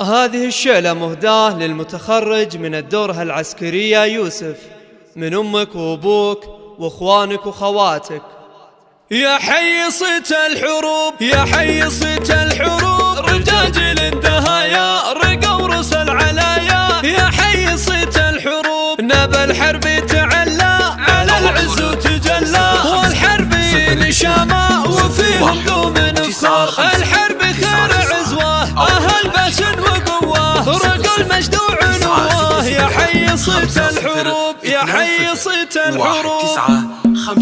هذه الشعلة مهداة للمتخرج من الدورة العسكرية يوسف، من أمك وأبوك وأخوانك وخواتك. يا حي صيت الحروب، يا حي صيت الحروب، رجاجل الدهايا رقوا رؤوس العلايا. يا حي صيت الحروب، نبى الحرب تعلى على العز وتجلى، والحرب نشامة وفيهم قوم نفخر. الحرب خير عزوة أهل بأس وقوة، رقوا المجد وعنوه. يا حي صيت الحروب، يا حي صيت الحروب.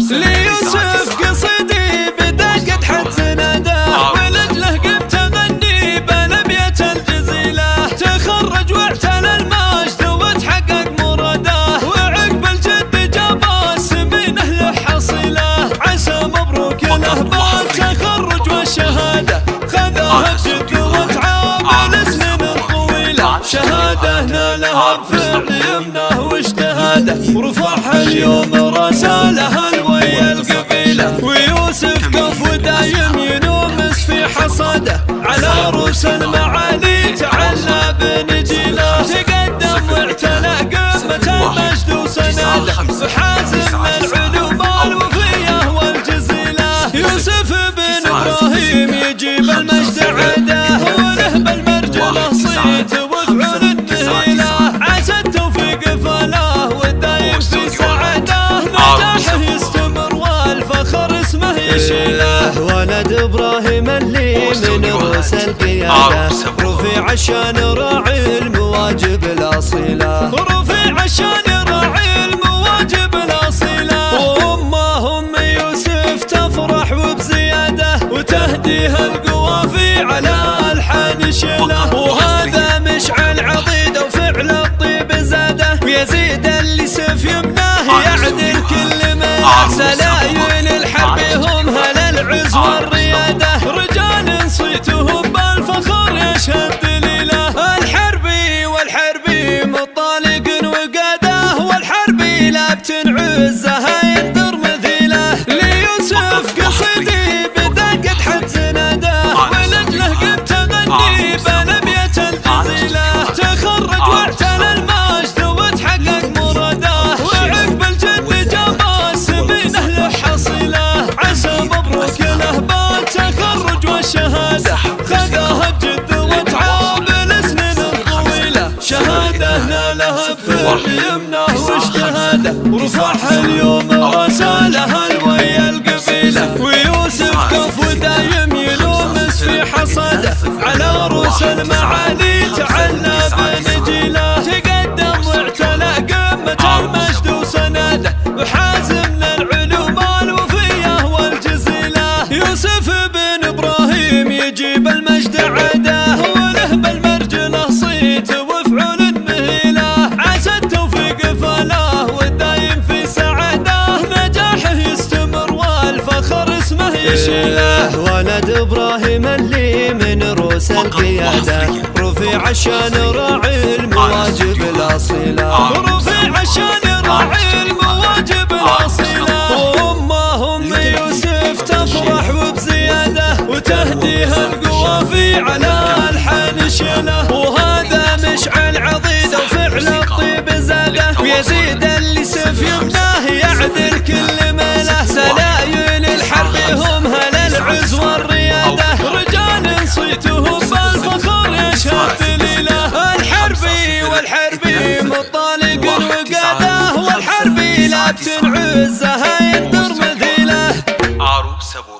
ليوسف قصيدي بدا قد حد زناده، ولد له قم تغني بلبية الجزيلة. تخرج واعتلى المجد وتحقق مراده، وعقب الجد جاب السمين له حصيله. عسى مبروك له بالتخرج والشهادة، خذاها بجد وتعب السنين الطويلة. شهادة نالها بفعل يمنه واجتهاده، ورفعها اليوم رسالها ويا القبيلة. ويوسف كف ودايم ينومس في حصاده، على رؤوس المعالي تعلى بنجيله. تقدم واعتلى قمة المجد وسناده، وحازم العلوم الوفية والجزيلة. يوسف بن إبراهيم يجيب المجد عده، وله بالمرجله صيت وفعل النهيله. عسى التوفيق فله والدايم في سعده، نجاحه يستمر والفخر اسمه يشيله. ولد إبراهيم اللي من رؤوس القيادة، رفيع عشان راعي المواجب الأصيلة. رفيع عشان راعي المواجب الأصيلة. وأمهم يوسف تفرح وبزيادة، وتهديها القوافي على ألحان شيله. وهذا مشعل عضيده وفعل الطيب زاده، ويزيد اللي سيف يمناه يعدل كل ملا. سلايل الحرب هم هل العز والريادة، رجال صيتهم بالفخر يشهد دليله. الحربي والحربي مطالق وقاده، والحربي لا بتنعزها يندر مثيله. ليوسف قصيدي بدا قد حد زناده، ولد له قم تغني بلبية الجزيلة. تخرج واعتلى المجد وتحقق مراده، وعقب الجد جاب السمين له حصيله. عسى مبروك له بالتخرج والشهادة، خذاها بجد وتعاب السنين الطويلة. شهادة نالها بفعل يمنه واجتهاده، ورفعها اليوم رسالها ويا القبيلة. ويوسف كف ودايم يلومس في حصاده، على رؤوس المعالي تعلى بنجيله. تقدم واعتلى قمة المجد وسناده، وحازم العلوم الوفية والجزيلة. يوسف بن إبراهيم يجيب المجد عده، وله بالمرجله صيت وفعل النهيله. عسى التوفيق فله والدايم في سعده، نجاحه يستمر والفخر اسمه يشيله. ولد إبراهيم اللي من رؤوس القيادة، رفيع عشان راعي المواجب الأصيلة. رفيع عشان راعي المواجب الأصيلة. وأمهم يوسف تفرح وبزيادة، وتهديها القوافي على ألحان شيله. وهذا مشعل عضيده وفعل الطيب زاده، ويزيد اللي سيف يمناه يعدل كل ملا. سلايل الحرب هم هل العز والريادة، رجال صيتهم بالفخر يشهد دليله. الحربي والحربي مطالق وقاده، والحربي لا بتنعزها يندر مثيله. عروس أبو